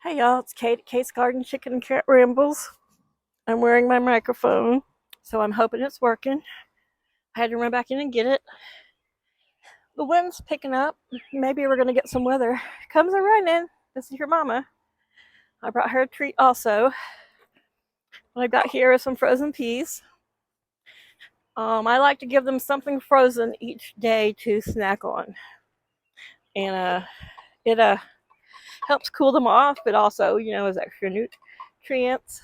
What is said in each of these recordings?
Hey y'all, it's Kate at Kate's Garden Chicken and Cat Rambles. I'm wearing my microphone, so I'm hoping it's working. I had to run back in and get it. The wind's picking up. Maybe we're gonna get some weather. Comes a running. This is your mama. I brought her a treat also. What I got here is some frozen peas. I like to give them something frozen each day to snack on, and it helps cool them off, but also is extra nutrients.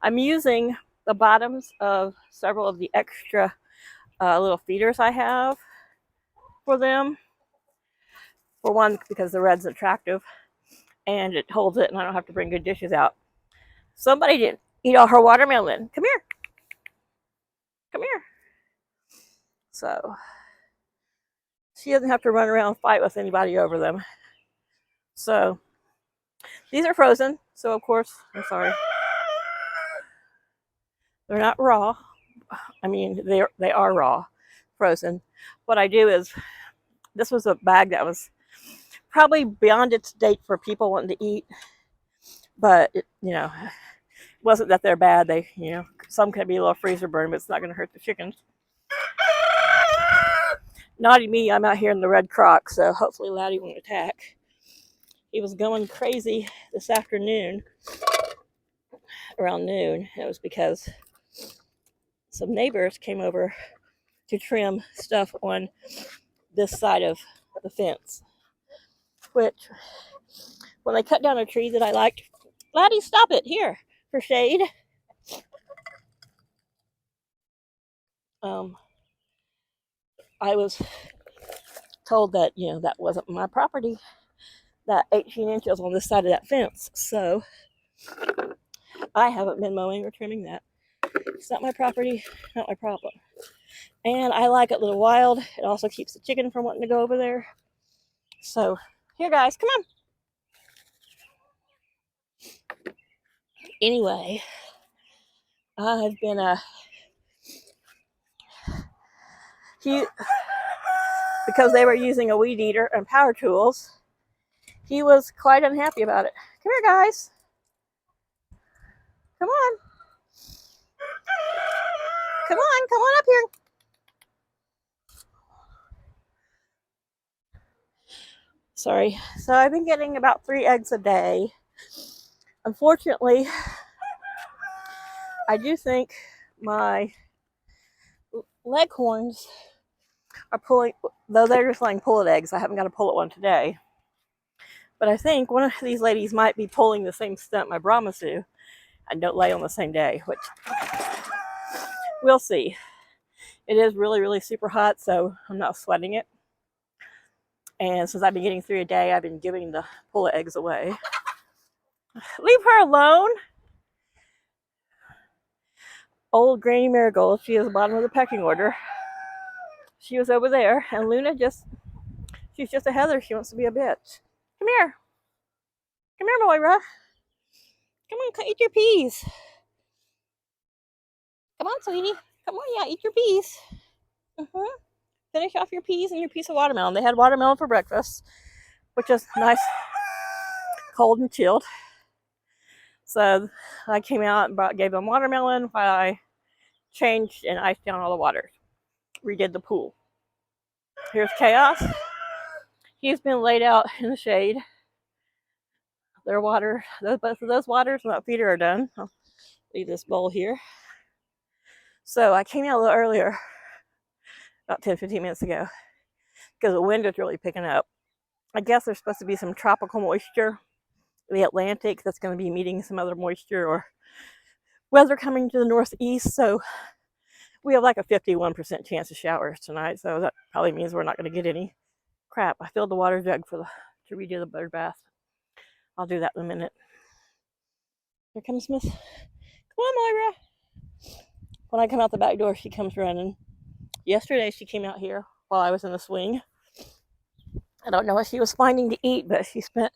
I'm using the bottoms of several of the extra little feeders I have for them. For one, because the red's attractive and it holds it and I don't have to bring good dishes out. Somebody didn't eat all her watermelon. Come here. Come here. So she doesn't have to run around and fight with anybody over them. So these are frozen. So of course, I'm sorry. They're not raw. I mean, they are raw, frozen. What I do is, this was a bag that was probably beyond its date for people wanting to eat, but it wasn't that they're bad. They, some can be a little freezer burn, but it's not going to hurt the chickens. Naughty me, I'm out here in the red crock, so hopefully Laddie won't attack. He was going crazy this afternoon, around noon. It was because some neighbors came over to trim stuff on this side of the fence, which, when they cut down a tree that I liked, Laddie, stop it, here, for shade. I was told that, that wasn't my property, that 18 inches on this side of that fence. So I haven't been mowing or trimming that. It's not my property, not my problem. And I like it a little wild. It also keeps the chicken from wanting to go over there. So here, guys, come on. Anyway, I've been because they were using a weed eater and power tools, he was quite unhappy about it. Come here, guys. Come on. Come on up here. Sorry. So I've been getting about 3 eggs a day. Unfortunately, I do think my leghorns are pulling, though they're just laying pullet eggs. I haven't got a pullet one today. But I think one of these ladies might be pulling the same stunt my Brahmas do and don't lay on the same day, which we'll see. It is really, really super hot, so I'm not sweating it. And since I've been getting 3 a day, I've been giving the pullet eggs away. Leave her alone. Old Granny Marigold, she is the bottom of the pecking order. She was over there, and Luna she's just a heather. She wants to be a bitch. Come here. Come here, Moira. Come on, eat your peas. Come on, sweetie. Come on, yeah, eat your peas. Finish off your peas and your piece of watermelon. They had watermelon for breakfast, which is nice, cold and chilled. So I came out and gave them watermelon while I changed and iced down all the water. Redid the pool. Here's Chaos. He's been laid out in the shade. Their water, both of those waters and that feeder are done. I'll leave this bowl here. So I came out a little earlier, about 10-15 minutes ago, because the wind is really picking up. I guess there's supposed to be some tropical moisture in the Atlantic that's going to be meeting some other moisture or weather coming to the northeast. So we have like a 51% chance of showers tonight. So that probably means we're not going to get any. Crap, I filled the water jug to redo the bird bath. I'll do that in a minute. Here comes Miss. Come on, Moira. When I come out the back door, she comes running. Yesterday, she came out here while I was in the swing. I don't know what she was finding to eat, but she spent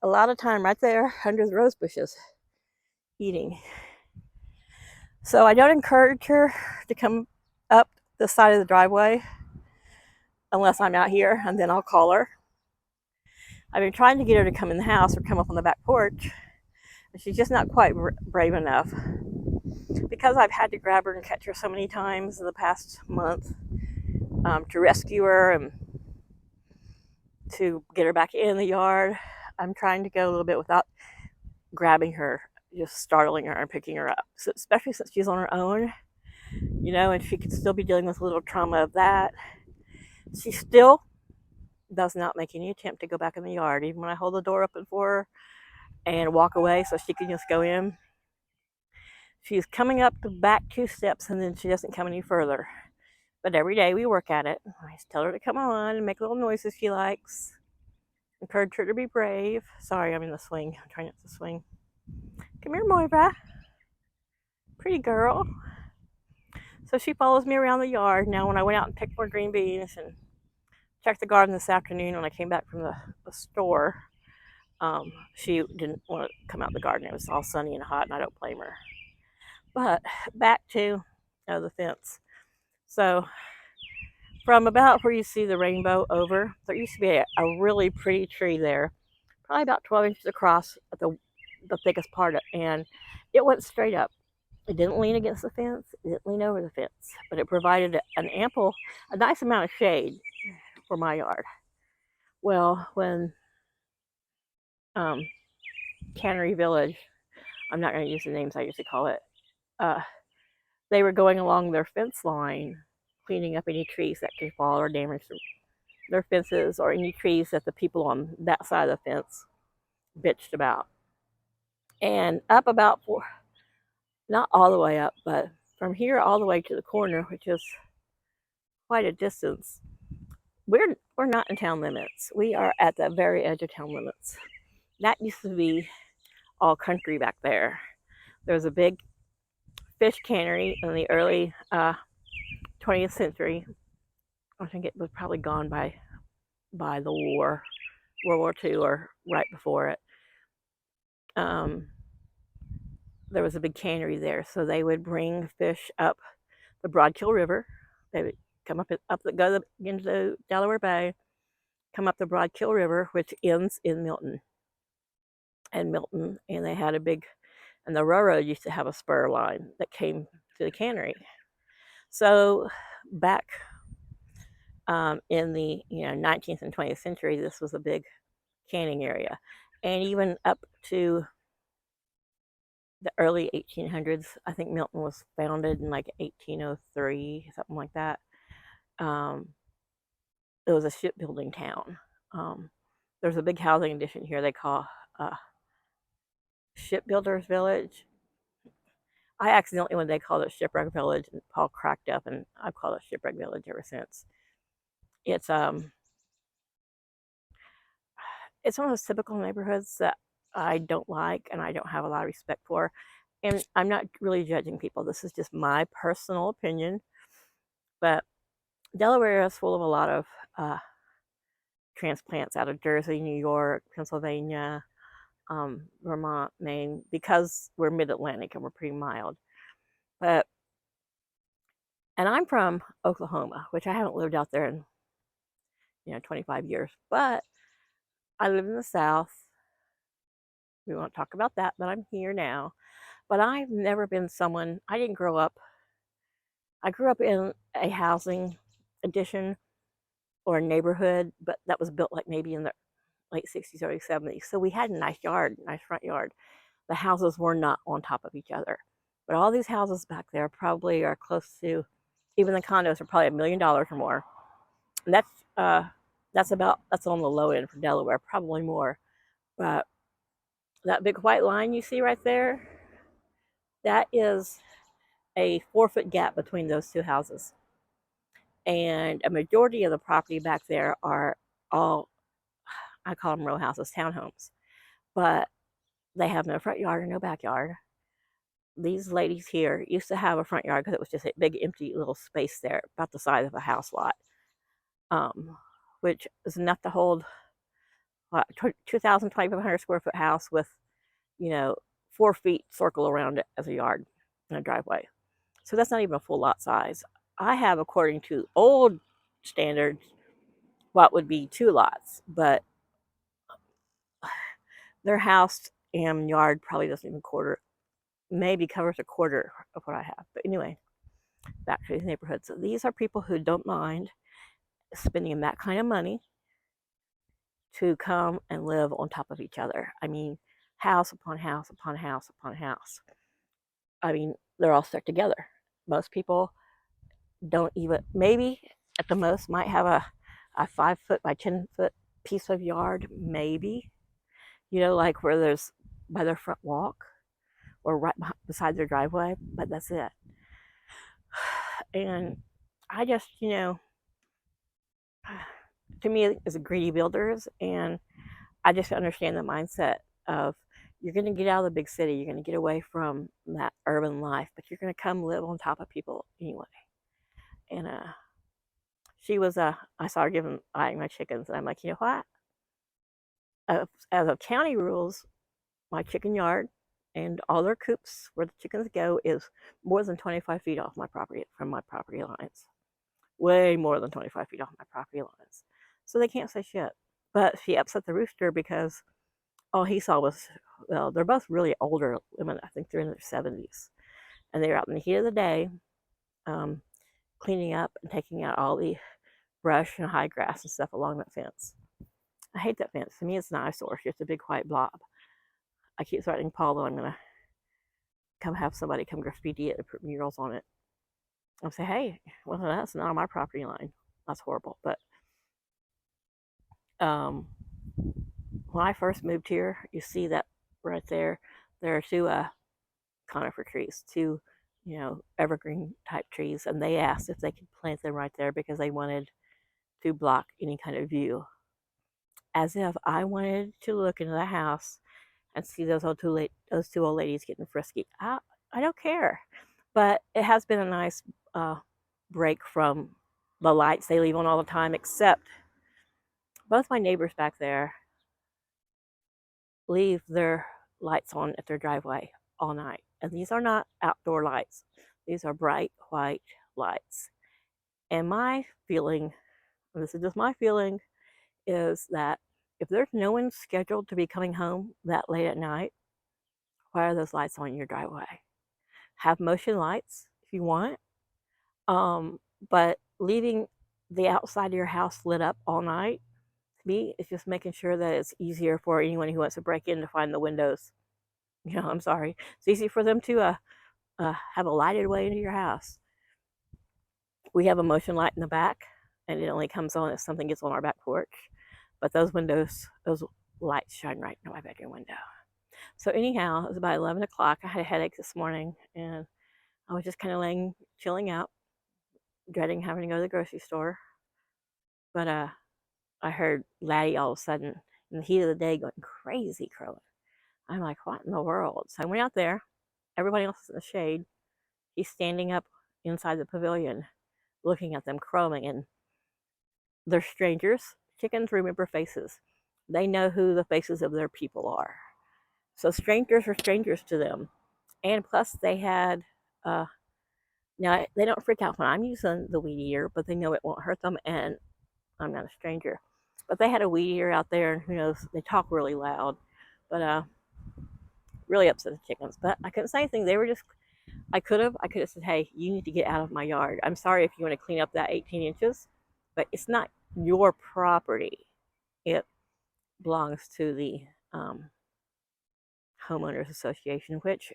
a lot of time right there under the rose bushes eating. So I don't encourage her to come up the side of the driveway unless I'm out here, and then I'll call her. I've been trying to get her to come in the house or come up on the back porch, and she's just not quite brave enough. Because I've had to grab her and catch her so many times in the past month to rescue her and to get her back in the yard, I'm trying to go a little bit without grabbing her, just startling her and picking her up. So, especially since she's on her own, and she could still be dealing with a little trauma of that. She still does not make any attempt to go back in the yard, even when I hold the door open for her and walk away so she can just go in. She's coming up the back 2 steps and then she doesn't come any further. But every day we work at it. I just tell her to come on and make little noises she likes. Encourage her to be brave. Sorry, I'm in the swing. I'm trying not to swing. Come here, Moira. Pretty girl. So she follows me around the yard. Now, when I went out and picked more green beans and checked the garden this afternoon when I came back from the store, she didn't want to come out the garden. It was all sunny and hot, and I don't blame her. But back to the fence. So from about where you see the rainbow over, there used to be a really pretty tree there, probably about 12 inches across at the thickest part of it, and it went straight up. It didn't lean against the fence, it didn't lean over the fence, but it provided a nice amount of shade for my yard. Well, when Cannery Village, I'm not going to use the names I used to call it, they were going along their fence line, cleaning up any trees that could fall or damage their fences, or any trees that the people on that side of the fence bitched about. And up about not all the way up, but from here all the way to the corner, which is quite a distance, we're not in town limits. We are at the very edge of town limits. That used to be all country back there. There was a big fish cannery in the early 20th century. I think it was probably gone by the war, World War II, or right before it. There was a big cannery there, so they would bring fish up the Broadkill River. They would come go into the Delaware Bay, come up the Broadkill River, which ends in Milton. And they had and the railroad used to have a spur line that came to the cannery. So back in the 19th and 20th century, this was a big canning area, and even up to the early 1800s. I think Milton was founded in like 1803, something like that. It was a shipbuilding town. There's a big housing addition here they call Shipbuilders Village. I accidentally, when they called it Shipwreck Village, and Paul cracked up, and I've called it Shipwreck Village ever since. It's one of those typical neighborhoods that I don't like and I don't have a lot of respect for. And I'm not really judging people. This is just my personal opinion. But Delaware is full of a lot of transplants out of Jersey, New York, Pennsylvania, Vermont, Maine, because we're mid-Atlantic and we're pretty mild. And I'm from Oklahoma, which I haven't lived out there in 25 years, but I live in the South. We won't talk about that, but I'm here now. But I've never been someone, I grew up in a housing addition or a neighborhood, but that was built like maybe in the late 60s, early 70s. So we had a nice front yard. The houses were not on top of each other. But all these houses back there probably are close to, even the condos are probably $1 million or more. And that's on the low end for Delaware, probably more. But that big white line you see right there, that is a 4-foot gap between those two houses. And a majority of the property back there are all, I call them row houses, townhomes. But they have no front yard or no backyard. These ladies here used to have a front yard because it was just a big empty little space there, about the size of a house lot, which is enough to hold 2,500 square foot house with 4 feet circle around it as a yard and a driveway. So that's not even a full lot size. I have, according to old standards, what would be 2 lots, but Their house and yard probably doesn't even maybe covers a quarter of what I have. But anyway, back to these neighborhoods. So these are people who don't mind spending that kind of money to come and live on top of each other. I mean, house upon house upon house upon house. I mean, they're all stuck together. Most people don't even, maybe at the most, might have a 5 foot by 10 foot piece of yard, maybe, like where there's by their front walk or right beside their driveway, but that's it. And I just, to me, it's greedy builders, and I just understand the mindset of you're going to get out of the big city, you're going to get away from that urban life, but you're going to come live on top of people anyway. And I saw her eyeing my chickens, and I'm like, you know what? As of county rules, my chicken yard and all their coops where the chickens go is more than 25 feet off from my property lines. Way more than 25 feet off my property lines. So they can't say shit. But she upset the rooster because all he saw was, well, they're both really older women. I think they're in their 70s. And they were out in the heat of the day, cleaning up and taking out all the brush and high grass and stuff along that fence. I hate that fence. To me, it's an eyesore. It's just a big white blob. I keep threatening Paul that I'm going to have somebody come graffiti it and put murals on it. I'll say, hey, well, that's not on my property line. That's horrible. But when I first moved here, you see that right there. There are two conifer trees, two, evergreen type trees, and they asked if they could plant them right there because they wanted to block any kind of view. As if I wanted to look into the house and see those two old ladies getting frisky. I don't care, but it has been a nice break from the lights they leave on all the time. Except both my neighbors back there leave their lights on at their driveway all night, and these are not outdoor lights. These are bright white lights. And my feeling, and this is just my feeling, is that if there's no one scheduled to be coming home that late at night, why are those lights on your driveway? Have motion lights if you want, but leaving the outside of your house lit up all night, to me, is just making sure that it's easier for anyone who wants to break in to find the windows. I'm sorry. It's easy for them to have a lighted way into your house. We have a motion light in the back, and it only comes on if something gets on our back porch. But those lights shine right into my bedroom window. So anyhow, it was about 11 o'clock. I had a headache this morning, and I was just kind of chilling out, dreading having to go to the grocery store. But I heard Laddie all of a sudden, in the heat of the day, going crazy crowing. I'm like, what in the world? So I went out there. Everybody else is in the shade. He's standing up inside the pavilion, looking at them crowing, and they're strangers. Chickens remember faces. They know who the faces of their people are. So strangers are strangers to them. And plus, they had, now they don't freak out when I'm using the weed eater, but they know it won't hurt them, and I'm not a stranger. But they had a weed eater out there, and who knows, they talk really loud. But really upset the chickens. But I couldn't say anything. They were just, I could have said, hey, you need to get out of my yard. I'm sorry if you want to clean up that 18 inches, but it's not your property. It belongs to the homeowners association, which,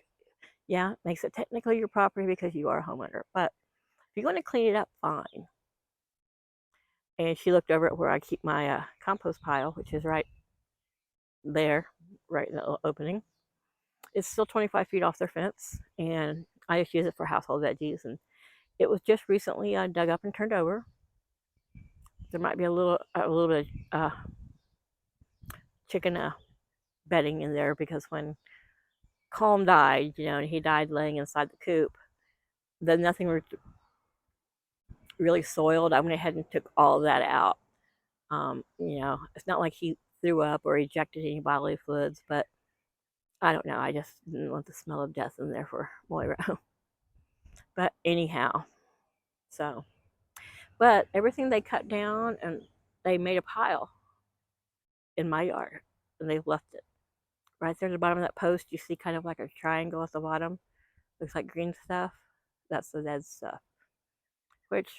yeah, makes it technically your property because you are a homeowner. But if you're going to clean it up, fine. And she looked over at where I keep my compost pile, which is right there, right in the opening. It's still 25 feet off their fence, and I just use it for household veggies. And it was just recently dug up and turned over. There might be a little bit of chicken bedding in there because when Calm died, and he died laying inside the coop, then nothing really soiled. I went ahead and took all of that out. It's not like he threw up or ejected any bodily fluids, but I don't know. I just didn't want the smell of death in there for Moira. But anyhow, but everything they cut down, and they made a pile in my yard, and they've left it. right there at the bottom of that post, you see kind of like a triangle at the bottom. Looks like green stuff. That's the dead stuff. Which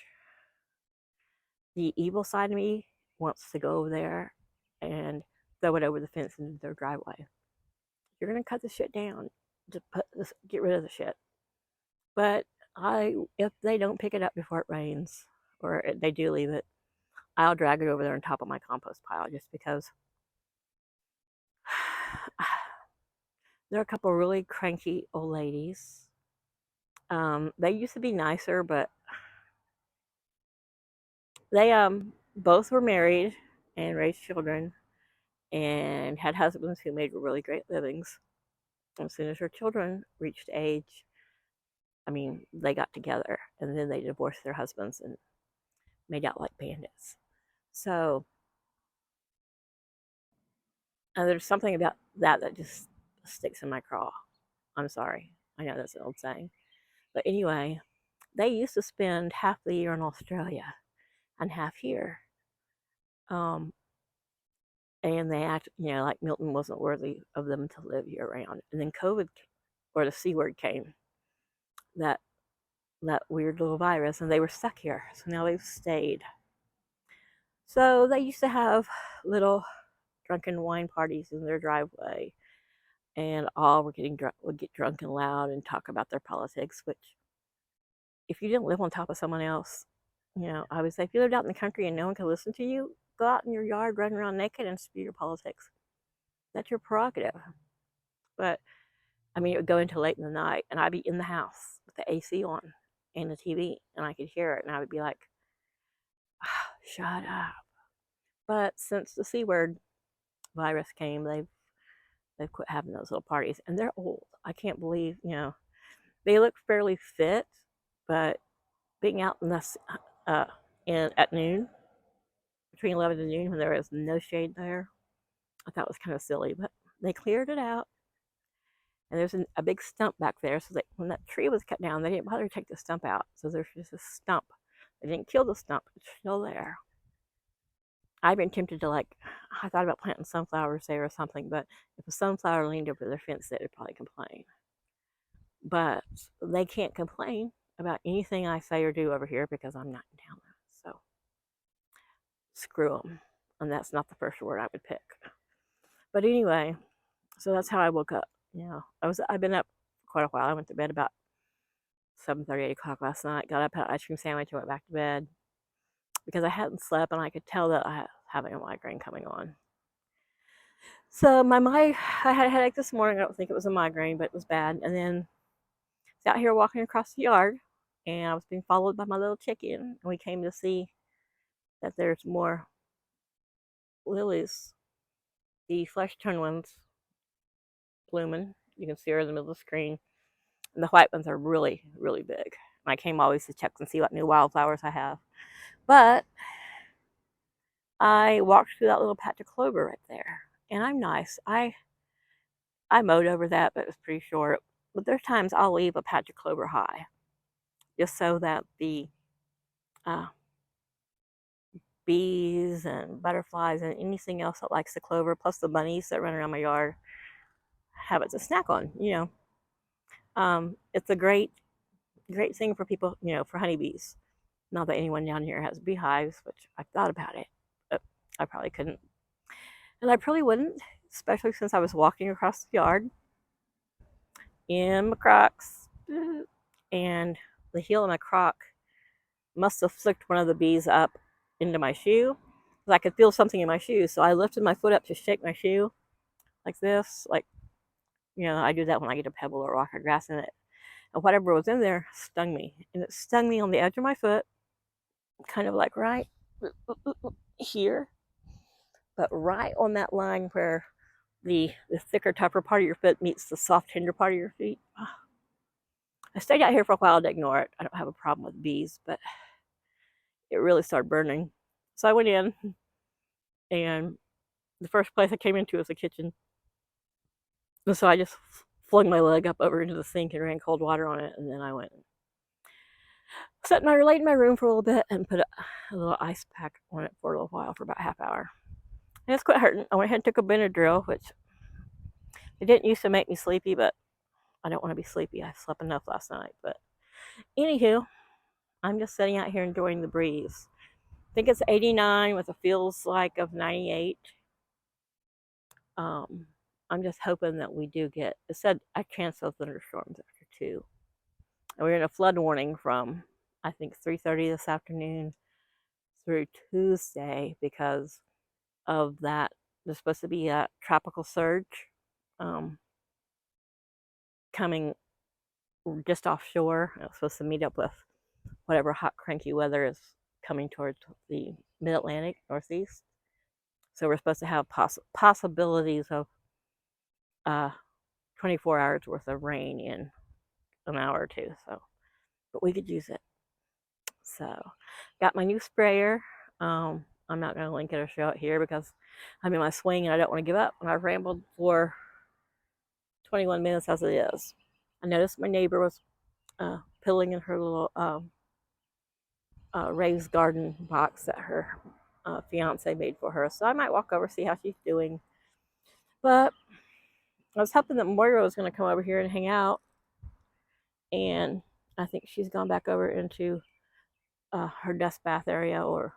the evil side of me wants to go over there and throw it over the fence into their driveway. You're gonna cut the shit down to get rid of the shit. But if they don't pick it up before it rains, or they do leave it, I'll drag it over there on top of my compost pile just because there are a couple of really cranky old ladies. They used to be nicer, but they both were married and raised children and had husbands who made really great livings. As soon as her children reached age, I mean, they got together and then they divorced their husbands and made out like bandits. So there's something about that just sticks in my craw. I'm sorry. I know that's an old saying. But anyway, they used to spend half the year in Australia and half here. And they act, like Milton wasn't worthy of them to live year round. And then COVID, or the C word came, that weird little virus, and they were stuck here. So now they've stayed. So they used to have little drunken wine parties in their driveway, and all were getting drunk, would get drunk and loud and talk about their politics. Which, if you didn't live on top of someone else, I would say if you lived out in the country and no one could listen to you, go out in your yard, run around naked, and spew your politics. That's your prerogative. But I mean, it would go into late in the night, and I'd be in the house with the AC on and the TV, and I could hear it, and I would be like, oh, "Shut up!" But since the C word virus came, they've quit having those little parties, and they're old. I can't believe, they look fairly fit, but being out in the at noon, between 11 and noon, when there was no shade there, I thought it was kind of silly, but they cleared it out. And there's a big stump back there, so that when that tree was cut down, they didn't bother to take the stump out. So there's just a stump. They didn't kill the stump; it's still there. I've been tempted to I thought about planting sunflowers there or something, but if a sunflower leaned over their fence, they would probably complain. But they can't complain about anything I say or do over here because I'm not in town. So screw them, and that's not the first word I would pick. But anyway, so that's how I woke up. I've been up for quite a while. I went to bed about 7:30, 8 o'clock last night. Got up, had an ice cream sandwich, and went back to bed because I hadn't slept, and I could tell that I was having a migraine coming on. So I had a headache this morning. I don't think it was a migraine, but it was bad. And then I was out here walking across the yard, and I was being followed by my little chicken. And we came to see that there's more lilies, the flesh tone ones, blooming. You can see her in the middle of the screen. And the white ones are really, really big. And I came always to check and see what new wildflowers I have. But I walked through that little patch of clover right there. And I'm nice. I mowed over that, but it was pretty short. But there's times I'll leave a patch of clover high, just so that the bees and butterflies and anything else that likes the clover, plus the bunnies that run around my yard, have it to snack on. It's a great thing for people, for honeybees. Not that anyone down here has beehives, which I've thought about it, but I probably couldn't. And I probably wouldn't, especially since I was walking across the yard in my Crocs, and the heel of my Croc must have flicked one of the bees up into my shoe. I could feel something in my shoe, so I lifted my foot up to shake my shoe like this. I do that when I get a pebble or rock or grass in it. And whatever was in there stung me. And it stung me on the edge of my foot, kind of like right here, but right on that line where the thicker, tougher part of your foot meets the soft, tender part of your feet. I stayed out here for a while to ignore it. I don't have a problem with bees, but it really started burning. So I went in, and the first place I came into was the kitchen. And so I just flung my leg up over into the sink and ran cold water on it, and then I went and laid in my room for a little bit and put a little ice pack on it for a little while, for about a half hour. And it's quite hurting. I went ahead and took a Benadryl, which It didn't used to make me sleepy, but I don't want to be sleepy. I slept enough last night. But anywho, I'm just sitting out here enjoying the breeze. I think it's 89 with a feels like of 98. Um, I'm just hoping that we do get, it said a chance of thunderstorms after 2. And we're in a flood warning from, I think, 3:30 this afternoon through Tuesday because of that. There's supposed to be a tropical surge um, coming just offshore. It's supposed to meet up with whatever hot, cranky weather is coming towards the mid-Atlantic, northeast. So we're supposed to have possibilities of 24 hours worth of rain in an hour or two. So, but we could use it. So, got my new sprayer. I'm not going to link it or show it here because I'm in my swing and I don't want to give up. And I've rambled for 21 minutes as it is. I noticed my neighbor was piddling in her little raised garden box that her fiance made for her. So I might walk over, see how she's doing. But I was hoping that Moira was going to come over here and hang out. And I think she's gone back over into her dust bath area or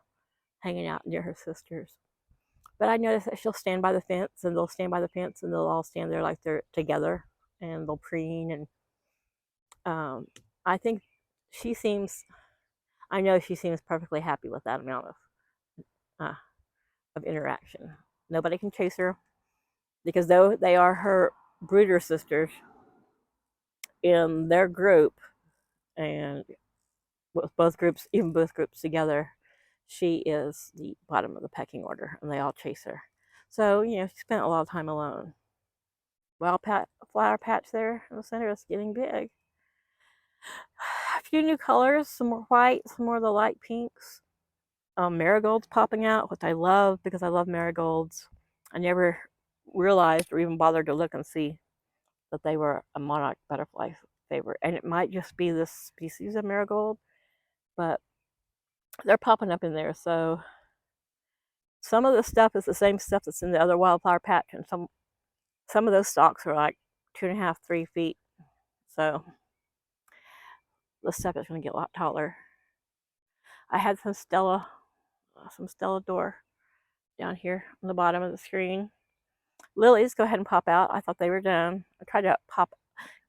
hanging out near her sisters. But I noticed that she'll stand by the fence and they'll stand by the fence and they'll all stand there like they're together and they'll preen. And I think she seems, I know she seems perfectly happy with that amount of interaction. Nobody can chase her because though they are her brooder sisters in their group and with both groups, even both groups together, she is the bottom of the pecking order and they all chase her. So, you know, she spent a lot of time alone. Well, flower patch there in the center is getting big. A few new colors, some more white, some more of the light pinks. Marigolds popping out, which I love because I love marigolds. I never realized or even bothered to look and see that they were a monarch butterfly favorite. And it might just be this species of marigold, but they're popping up in there. So some of the stuff is the same stuff that's in the other wildflower patch, and some of those stalks are like 2.5, 3 feet. So the stuff is going to get a lot taller. I had some Stella D'Or down here on the bottom of the screen. Lilies go ahead and pop out. I thought they were done. I tried to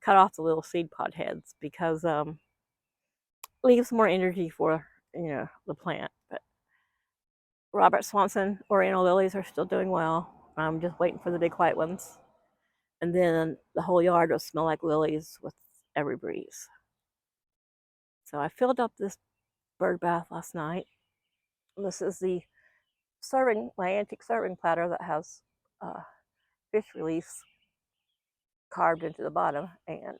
cut off the little seed pod heads because leaves more energy for the plant. But Robert Swanson Oriental lilies are still doing well. I'm just waiting for the big white ones, and then the whole yard will smell like lilies with every breeze. So I filled up this bird bath last night. This is the my antique serving platter that has fish release carved into the bottom, and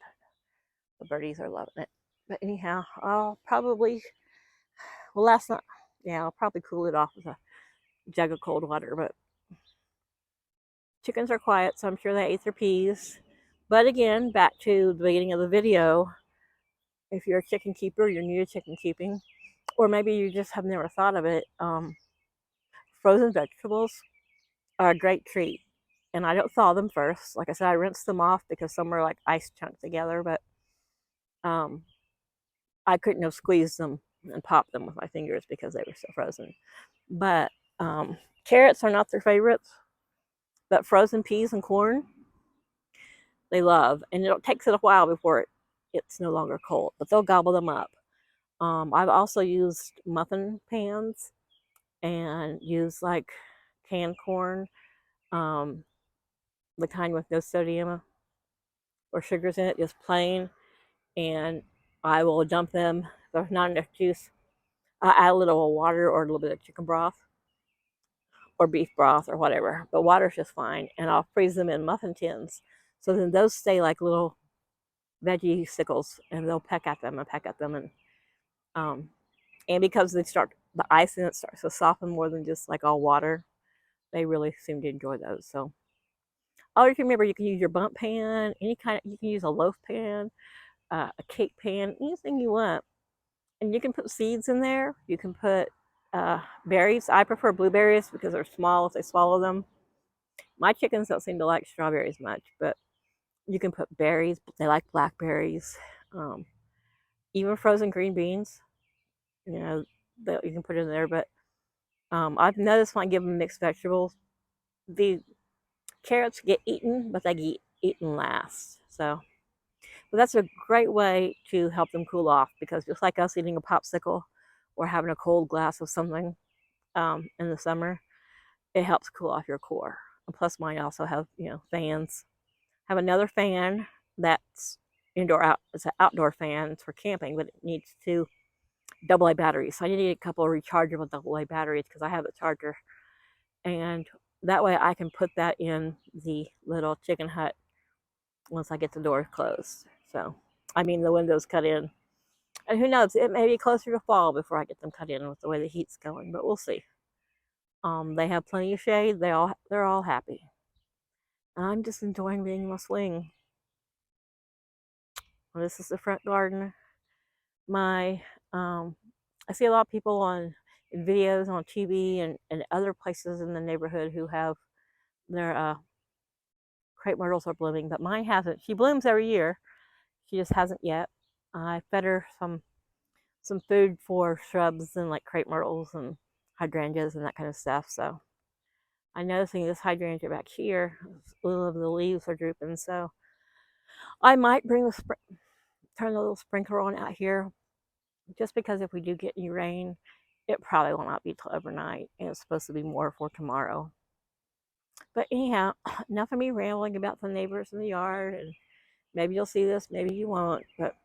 the birdies are loving it. But anyhow, I'll probably, last night, yeah, I'll probably cool it off with a jug of cold water. But chickens are quiet, so I'm sure they ate their peas. But again, back to the beginning of the video, if you're a chicken keeper, you're new to chicken keeping, or maybe you just have never thought of it, frozen vegetables are a great treat. And I don't thaw them first. Like I said, I rinse them off because some are like ice chunked together, but I couldn't have squeezed them and popped them with my fingers because they were so frozen. But carrots are not their favorites, but frozen peas and corn, they love. And it takes it a while before it's no longer cold, but they'll gobble them up. I've also used muffin pans and used like canned corn, the kind with no sodium or sugars in it, just plain. And I will dump them. If there's not enough juice, I add a little water or a little bit of chicken broth or beef broth or whatever. But water's just fine. And I'll freeze them in muffin tins. So then those stay like little veggie sickles, and they'll peck at them and peck at them. And because the ice in it starts to soften more than just like all water, they really seem to enjoy those. So always remember, you can use your bump pan, you can use a loaf pan, a cake pan, anything you want. And you can put seeds in there. You can put berries. I prefer blueberries because they're small if they swallow them. My chickens don't seem to like strawberries much, but you can put berries. They like blackberries. Um, Even frozen green beans, you know, that you can put in there. But I've noticed when I give them mixed vegetables, the carrots get eaten, but they get eaten last. So, but that's a great way to help them cool off because just like us eating a popsicle or having a cold glass of something in the summer, it helps cool off your core. And plus, mine also have fans. I have another fan that's indoor out. It's an outdoor fan. It's for camping, but it needs two AA batteries. So I need a couple of rechargeable AA batteries because I have a charger, and that way I can put that in the little chicken hut once I get the door closed. So, I mean, the windows cut in. And who knows, it may be closer to fall before I get them cut in with the way the heat's going, but we'll see. They have plenty of shade. They're all happy. I'm just enjoying being in my swing. Well, this is the front garden. My I see a lot of people on in videos on TV and other places in the neighborhood who have their crepe myrtles are blooming, but mine hasn't. She blooms every year. She just hasn't yet. I fed her some food for shrubs and like crepe myrtles and hydrangeas and that kind of stuff. So I'm noticing this hydrangea back here, all of the leaves are drooping. So I might turn the little sprinkler on out here, just because if we do get any rain, it probably will not be till overnight, and it's supposed to be more for tomorrow. But anyhow, enough of me rambling about the neighbors in the yard, and maybe you'll see this, maybe you won't. But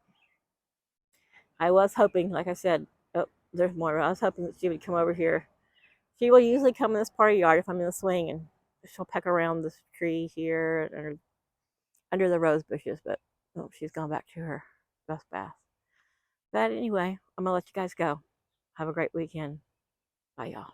I was hoping, like I said, oh, there's more. I was hoping that she would come over here. She will usually come in this part of the yard if I'm in the swing, and she'll peck around this tree here and under the rose bushes. But oh, she's gone back to her best bath. But anyway, I'm gonna let you guys go. Have a great weekend. Bye, y'all.